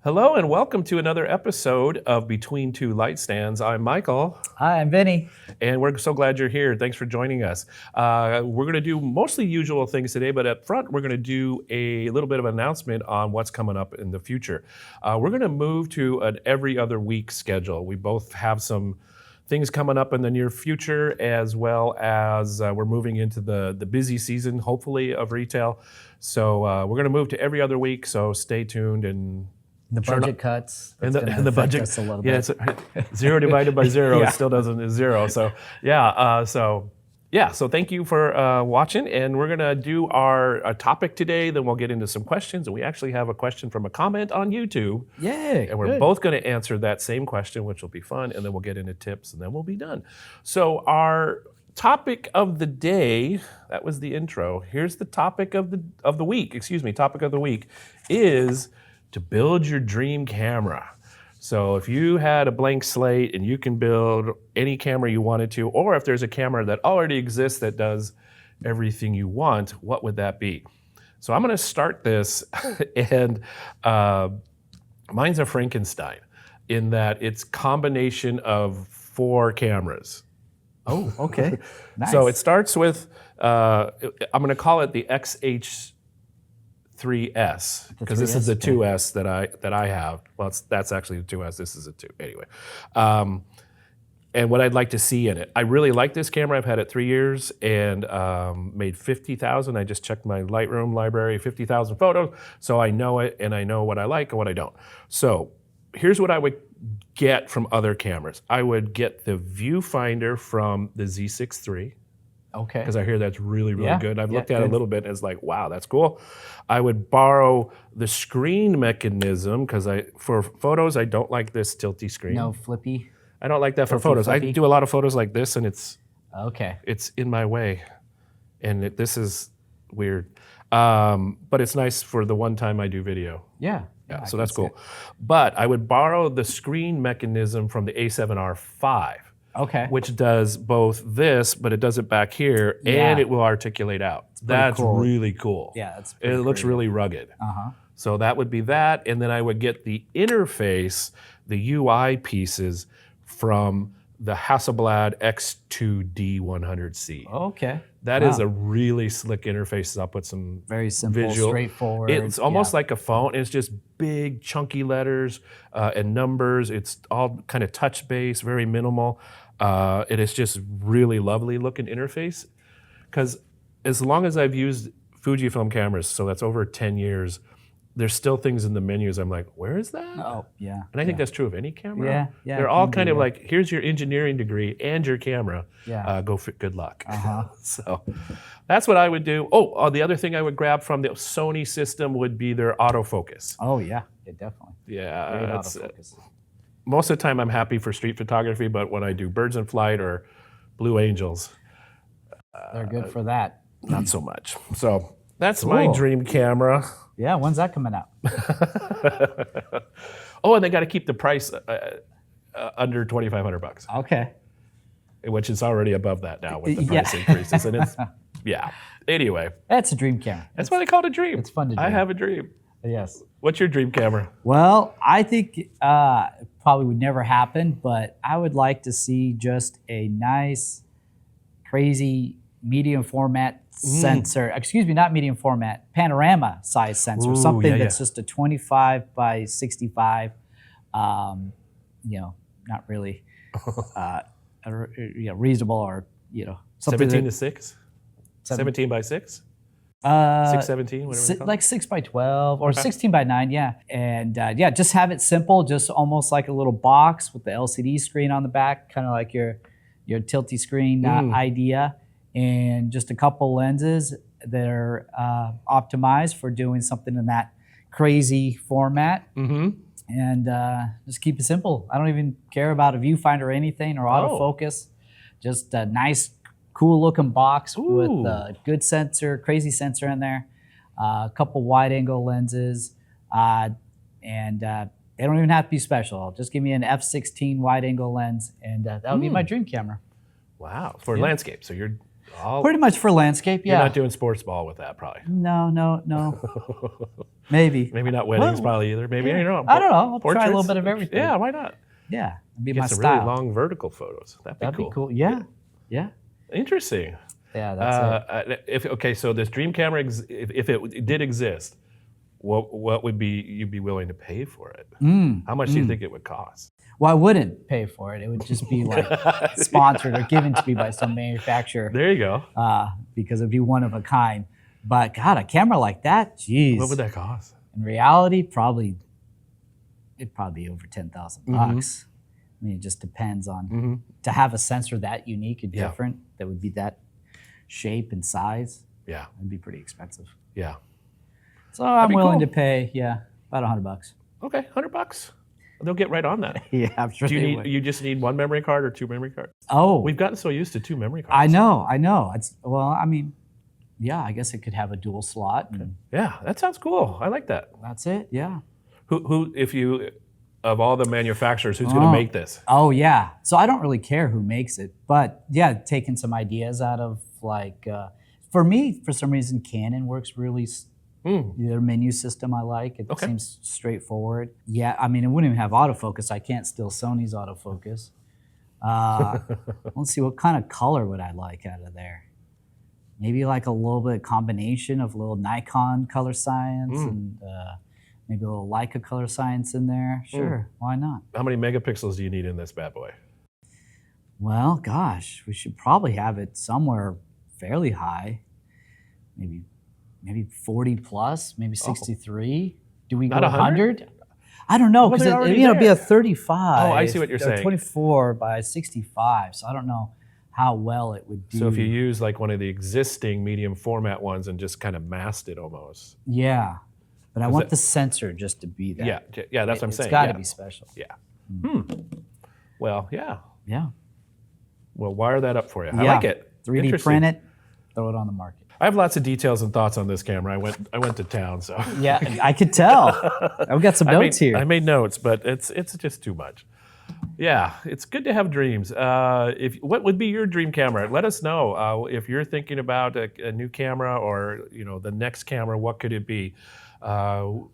Hello and welcome to another episode of Between Two Light Stands. I'm Michael, Hi, I'm Vinny. and we're so glad you're here. Thanks for joining us. We're going to do mostly usual things today, but up front, we're going to do a little bit of an announcement on what's coming up in the future. We're going to move to an every other week schedule. We both have some things coming up in the near future, as well as we're moving into the busy season, hopefully, of retail. So we're going to move to every other week, so stay tuned and The budget cuts. and That's the, gonna and the affect budget, us a little yeah, bit. it's zero divided by zero. Yeah. It still doesn't is zero. So so thank you for watching, and we're gonna do our topic today. Then we'll get into some questions, and we actually have a question from a comment on YouTube, Yay! and we're both gonna answer that same question, which will be fun, and then we'll get into tips, and then we'll be done. So our topic of the day, that was the intro. Here's the topic of the week. Excuse me, topic of the week is to build your dream camera. So if you had a blank slate and you can build any camera you wanted to, or if there's a camera that already exists that does everything you want, what would that be? So I'm gonna start this, and mine's a Frankenstein in that it's combination of 4 cameras. Oh, okay. Nice. So it starts with, I'm gonna call it the XH3S, because this is the 2S that I have. Well, that's actually the 2S. This is a 2 anyway. And what I'd like to see in it. I really like this camera. I've had it 3 years and made 50,000. I just checked my Lightroom library, 50,000 photos. So I know it, and I know what I like and what I don't. So here's what I would get from other cameras. I would get the viewfinder from the Z6 III. Okay. Because I hear that's really, really Yeah, good. I've yeah, looked at it a good. little bit and it's like, wow, that's cool. I would borrow the screen mechanism because for photos, I don't like this tilty screen. No flippy. I don't like that for Tilty photos. flippy? I do a lot of photos like this and it's Okay. in my way. And this is weird. But it's nice for the one time I do video. Yeah. Yeah, I so can that's see cool. But I would borrow the screen mechanism from the A7R5. it. Okay. Which does both this, but it does it back here, Yeah. and it will articulate out. That's cool. really cool. Yeah, that's It looks really rugged. Uh-huh. So that would be that, and then I would get the interface, the UI pieces from the Hasselblad X2D100C. Okay. That is a really slick interface. I'll put some Very simple, visual. straightforward. It's almost like a phone. It's just big, chunky letters and numbers. It's all kind of touch-based, very minimal. It is just really lovely looking interface. Because as long as I've used Fujifilm cameras, so that's over 10 years, there's still things in the menus I'm like, where is that? Oh, yeah. And I think that's true of any camera. Yeah, yeah, They're it all can kind be, of yeah. like, here's your engineering degree and your camera. Yeah. Go for good luck. Uh-huh. So that's what I would do. Oh, the other thing I would grab from the Sony system would be their autofocus. Oh, yeah. Yeah, definitely. Yeah, Great that's autofocus. most of the time I'm happy for street photography, but when I do birds in flight or Blue Angels, They're good for that. not so much. So that's my Cool. dream camera. Yeah, when's that coming out? Oh, and they got to keep the price under $2,500, Okay. which is already above that now with the Yeah. price increases. And it's yeah. Anyway, That's a dream camera. that's why they call it a dream. It's fun to I dream. have a dream. Yes. What's your dream camera? Well, I think it probably would never happen, but I would like to see just a nice, crazy medium format sensor. Excuse me, not medium format, panorama size sensor. Ooh, Something yeah, that's just a 25 by 65. Not really reasonable, or something 17 to 6? 17 by 6? uh, 617, whatever they call it? like 6 by 12 or 16 by 9, yeah. And just have it simple, just almost like a little box with the LCD screen on the back, kind of like your tilty screen idea, and just a couple lenses that are optimized for doing something in that crazy format. Mm-hmm. And just keep it simple. I don't even care about a viewfinder or anything or autofocus. Just a nice, cool looking box with a good sensor, crazy sensor in there, a couple wide angle lenses, and they don't even have to be special. Just give me an f/16 wide angle lens, and that'll be my dream camera. Wow, for landscape. So you're all Pretty much for landscape, you're yeah. not doing sports ball with that, probably. No. Maybe. Maybe not weddings, Well, probably either. Maybe, yeah. you know, I don't know. I'll try a portraits. little bit of everything. Yeah, why not? Yeah, it'd be Get my some style. really long vertical photos. That'd Be cool. Yeah. Yeah. Interesting. Yeah, that's it. Okay, so this dream camera, if it did exist, what would be you'd be willing to pay for it? How much do you think it would cost? Well, I wouldn't pay for it. It would just be like sponsored or given to me by some manufacturer. There you go. Because it'd be one of a kind. But God, a camera like that, geez. What would that cost? In reality, it'd probably be over $10,000. I mean, it just depends on to have a sensor that unique and different that would be that shape and size. Yeah, it'd be pretty expensive. Yeah. So I'm willing to pay, about $100. Okay, $100. They'll get right on that. Yeah, I'm sure. You just need one memory card or two memory cards? Oh, we've gotten so used to two memory cards. I know. I mean, yeah, I guess it could have a dual slot. And yeah, that sounds cool. I like that. that's it. Yeah. Who, if you, of all the manufacturers, who's going to make this? Oh yeah. So I don't really care who makes it, but yeah, taking some ideas out of like, for me, for some reason, Canon works really. Their menu system I like. It seems straightforward. Yeah, I mean, it wouldn't even have autofocus. I can't steal Sony's autofocus. Let's see, what kind of color would I like out of there? Maybe like a little bit of combination of a little Nikon color science and maybe a little Leica color science in there. Sure, why not? How many megapixels do you need in this bad boy? Well, gosh, we should probably have it somewhere fairly high. Maybe 40 plus, maybe 63. Do we go 100? I don't know, because it'd be a 35. Oh, I see what you're saying. 24 by 65, so I don't know how well it would do. So if you use like one of the existing medium format ones and just kind of masked it almost. Yeah, but I want the sensor just to be that. Yeah, that's what I'm saying. It's got to be special. Yeah. Well, yeah. Yeah. We'll wire that up for you. I like it. 3D print it, throw it on the market. I have lots of details and thoughts on this camera. I went to town, so yeah, I could tell. I've got some notes here. I made notes, but it's just too much. Yeah, it's good to have dreams. What would be your dream camera? Let us know if you're thinking about a new camera or the next camera. What could it be? The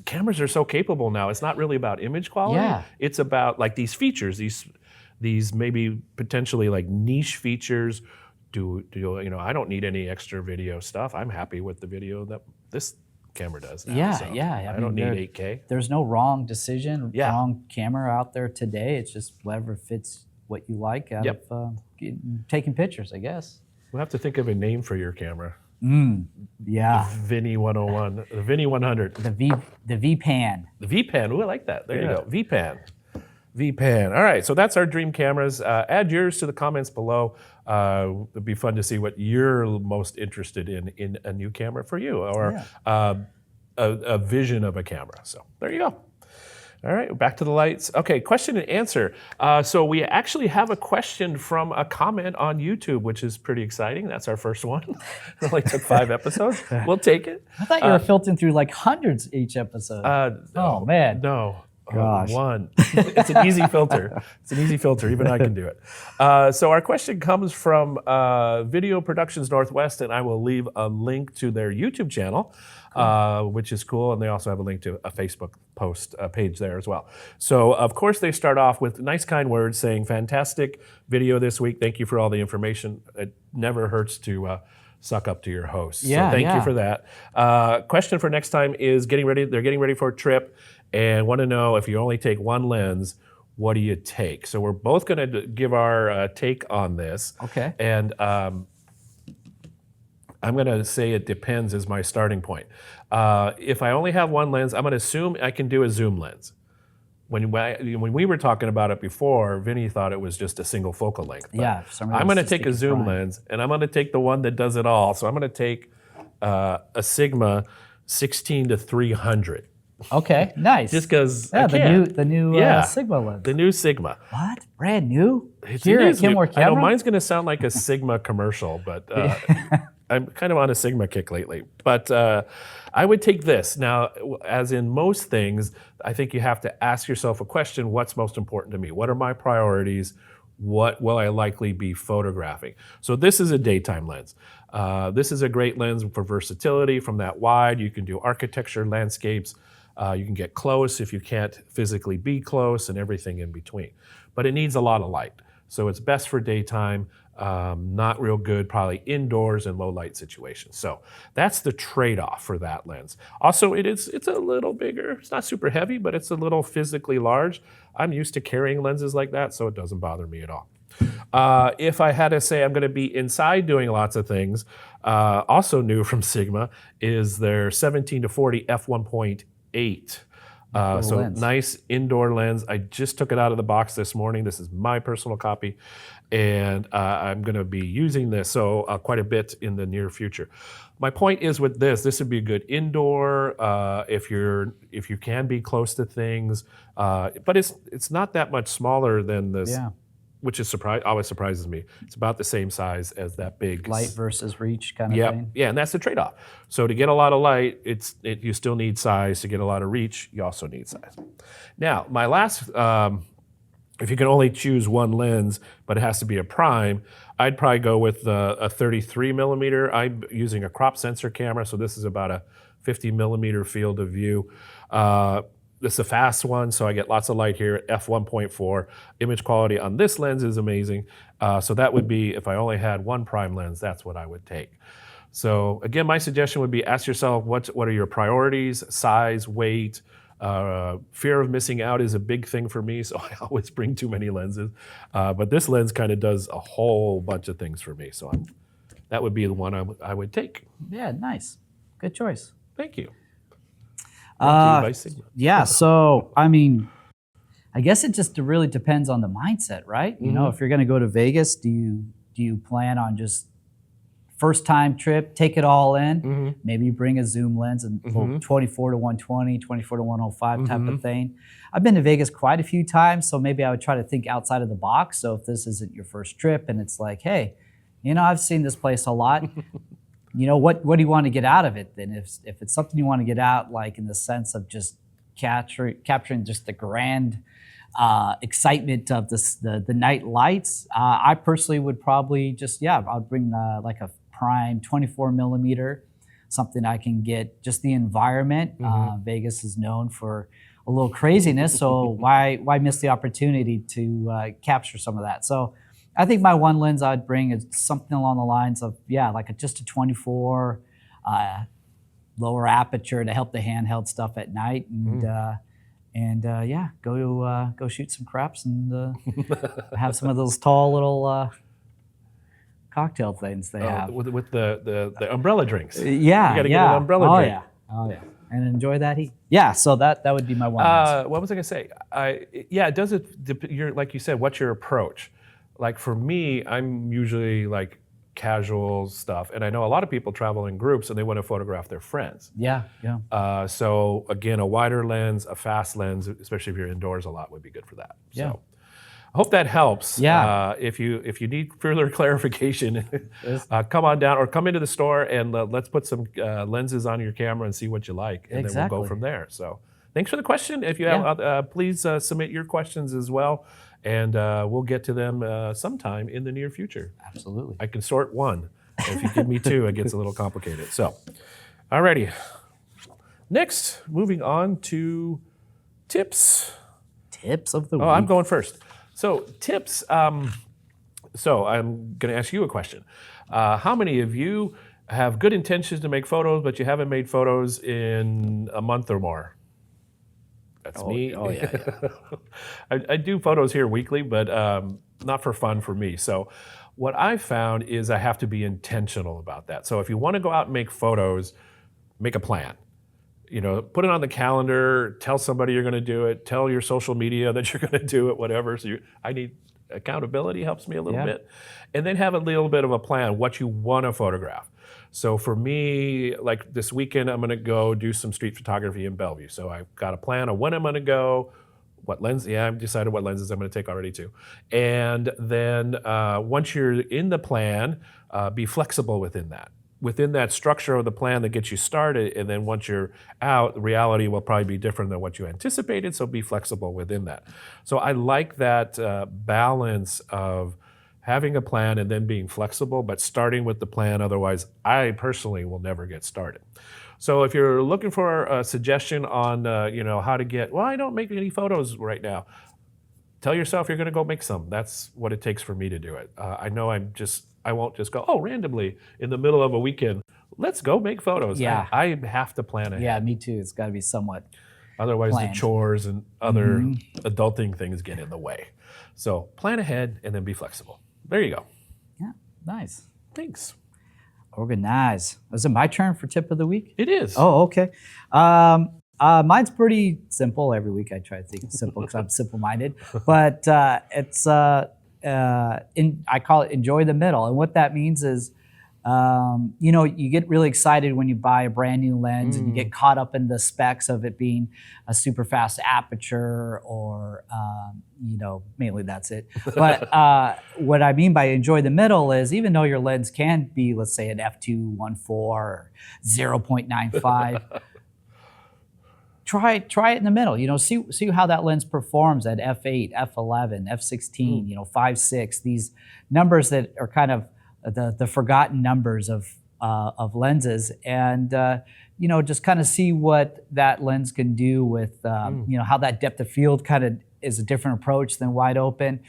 cameras are so capable now. It's not really about image quality. Yeah. It's about like these features, these maybe potentially like niche features. I don't need any extra video stuff. I'm happy with the video that this camera does now. I don't need 8K. There's no wrong decision, wrong camera out there today. It's just whatever fits what you like out of taking pictures, I guess. We'll have to think of a name for your camera. Yeah. The Vinny 101, the Vinny 100. The V-Pan. The V-Pan, ooh, I like that. There you go, V-Pan. V-Pan. All right, so that's our dream cameras. Add yours to the comments below. It'd be fun to see what you're most interested in a new camera for you, or a vision of a camera. So there you go. All right, back to the lights. Okay, question and answer. So we actually have a question from a comment on YouTube, which is pretty exciting. That's our first one. It only took 5 episodes. We'll take it. I thought you were filtering through like hundreds each episode. Oh, man. No. Gosh. One. It's an easy filter. It's an easy filter. Even I can do it. So our question comes from Video Productions Northwest, and I will leave a link to their YouTube channel, which is cool. And they also have a link to a Facebook post page there as well. So, of course, they start off with nice, kind words saying, fantastic video this week. Thank you for all the information. It never hurts to suck up to your host. Yeah, so thank you for that. Question for next time is they're getting ready for a trip and want to know, if you only take one lens, what do you take? So we're both going to give our take on this. Okay. And I'm going to say it depends is my starting point. If I only have one lens, I'm going to assume I can do a zoom lens. When we were talking about it before, Vinny thought it was just a single focal length. Yeah. I'm going to take a zoom lens, and I'm going to take the one that does it all. So I'm going to take a Sigma 16-300. Okay, nice. Just because the new Sigma lens. The new Sigma. What? Brand new? Here at Kenmore Camera? I know mine's going to sound like a Sigma commercial, but I'm kind of on a Sigma kick lately. But I would take this. Now, as in most things, I think you have to ask yourself a question, what's most important to me? What are my priorities? what will I likely be photographing? So this is a daytime lens. This is a great lens for versatility. From that wide, you can do architecture, landscapes. You can get close if you can't physically be close, and everything in between. But it needs a lot of light. So it's best for daytime, not real good, probably indoors in low light situations. So that's the trade-off for that lens. Also, it's a little bigger. It's not super heavy, but it's a little physically large. I'm used to carrying lenses like that, so it doesn't bother me at all. If I had to say I'm going to be inside doing lots of things, also new from Sigma is their 17-40 f1.8. So lens. nice indoor lens. I just took it out of the box this morning. This is my personal copy, and I'm going to be using this quite a bit in the near future. My point is with this would be a good indoor if you can be close to things, but it's not that much smaller than this. Yeah. Which is always surprises me. It's about the same size as that big Light versus reach kind of thing. Yeah, and that's the trade-off. So to get a lot of light, you still need size. To get a lot of reach, you also need size. Now, my last, if you can only choose one lens, but it has to be a prime, I'd probably go with a 33 millimeter. I'm using a crop sensor camera, so this is about a 50 millimeter field of view. This is a fast one, so I get lots of light here at f1.4. Image quality on this lens is amazing. So that would be, if I only had one prime lens, that's what I would take. So again, my suggestion would be ask yourself what are your priorities, size, weight. Fear of missing out is a big thing for me, so I always bring too many lenses. But this lens kind of does a whole bunch of things for me, so that would be the one I would take. Yeah, nice. Good choice. Thank you. By Sigma. Yeah, so I mean, I guess it just really depends on the mindset, right? You know, if you're going to go to Vegas, do you plan on just first time trip, take it all in? Maybe you bring a zoom lens and 24 to 120, 24 to 105 type of thing. I've been to Vegas quite a few times, so maybe I would try to think outside of the box. So if this isn't your first trip and it's like, hey, you know, I've seen this place a lot. You know, what do you want to get out of it then? If it's something you want to get out, like in the sense of just capturing just the grand excitement of the night lights, I personally would probably just, I'd bring like a prime 24 millimeter, something I can get just the environment. Vegas is known for a little craziness, so why miss the opportunity to capture some of that? So I think my one lens I'd bring is something along the lines of, like just a 24, lower aperture to help the handheld stuff at night, and go shoot some craps and have some of those tall little cocktail things they have with the umbrella drinks. Yeah, you got to get an umbrella drink. Oh yeah, and enjoy that heat. Yeah, so that would be my one lens. What was I gonna say? It does like you said, what's your approach? Like for me, I'm usually like casual stuff, and I know a lot of people travel in groups and they want to photograph their friends. Yeah. So again, a wider lens, a fast lens, especially if you're indoors a lot, would be good for that. Yeah. So I hope that helps. Yeah. If you need further clarification, come on down or come into the store and let's put some lenses on your camera and see what you like, and then we'll go from there. So thanks for the question. If you have, please submit your questions as well. And we'll get to them sometime in the near future. Absolutely. I can sort one. If you give me two, it gets a little complicated. So, alrighty. Next, moving on to tips. Tips of the week. Oh, I'm going first. So, tips. So, I'm going to ask you a question. How many of you have good intentions to make photos, but you haven't made photos in a month or more? That's me. Oh, yeah. I do photos here weekly, but not for fun for me. So what I've found is I have to be intentional about that. So if you want to go out and make photos, make a plan. You know, put it on the calendar, tell somebody you're going to do it, tell your social media that you're going to do it, whatever. So I need accountability, helps me a little bit. And then have a little bit of a plan, what you want to photograph. So for me, like this weekend, I'm going to go do some street photography in Bellevue. So I've got a plan of when I'm going to go, what lens. Yeah, I've decided what lenses I'm going to take already too. And then once you're in the plan, be flexible within that. within that structure of the plan that gets you started, and then once you're out, the reality will probably be different than what you anticipated, so be flexible within that. So I like that balance of having a plan and then being flexible, but starting with the plan, otherwise I personally will never get started. So if you're looking for a suggestion on how to get, well, I don't make any photos right now, tell yourself you're going to go make some. That's what it takes for me to do it. I know I won't just go, randomly in the middle of a weekend, let's go make photos. Yeah. I have to plan ahead. Yeah, me too. It's got to be somewhat Otherwise planned. the chores and other adulting things get in the way. So plan ahead and then be flexible. There you go. Yeah, nice. Thanks. Organize. Is it my turn for tip of the week? It is. Oh, okay. Mine's pretty simple. Every week I try to think it's simple because I'm simple-minded. But it's I call it enjoy the middle. And what that means is, you get really excited when you buy a brand new lens and you get caught up in the specs of it being a super fast aperture or, mainly that's it. But what I mean by enjoy the middle is even though your lens can be, let's say, an f2.14 or 0.95, try it in the middle. See how that lens performs at f8, f11, f16, 5.6. These numbers that are kind of the forgotten numbers of lenses, and just kind of see what that lens can do with how that depth of field kind of is a different approach than wide open.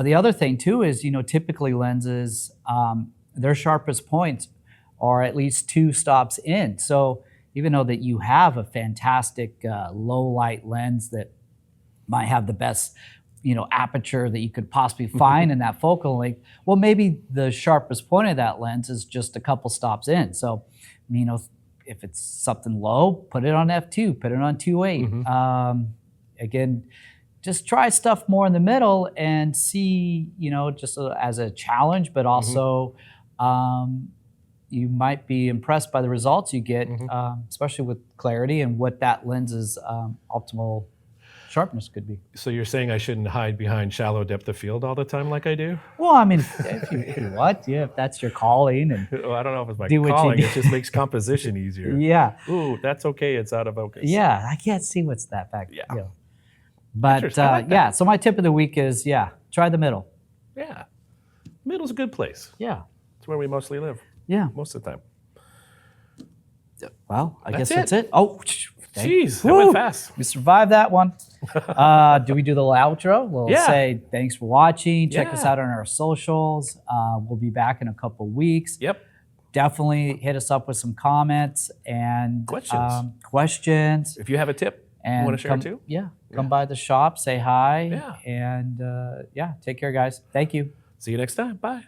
The other thing too is typically lenses, their sharpest points are at least 2 stops in. So even though that you have a fantastic low light lens that might have the best aperture that you could possibly find in that focal length, well, maybe the sharpest point of that lens is just a couple stops in. So, if it's something low, put it on f2, put it on 2.8. Again, just try stuff more in the middle and see, just as a challenge, but also you might be impressed by the results you get, especially with clarity and what that lens's optimal sharpness could be. So you're saying I shouldn't hide behind shallow depth of field all the time like I do? Well, I mean, if you what? Yeah, if that's your calling. And well, I don't know if it's my do what you calling. do. It just makes composition easier. Yeah. Ooh, that's okay. It's out of focus. Yeah, I can't see what's that back. Yeah. But Interesting. I like that. so my tip of the week is, try the middle. Yeah. Middle's a good place. Yeah. It's where we mostly live. Yeah. Most of the time. Well, I guess That's that's it. Oh, Jeez, that Woo! went fast. We survived that one. Do we do the little outro? We'll say thanks for watching. Check us out on our socials. We'll be back in a couple weeks. Yep. Definitely hit us up with some comments and questions. If you have a tip you want to share too? Yeah. Come by the shop, say hi. Yeah. And take care, guys. Thank you. See you next time. Bye.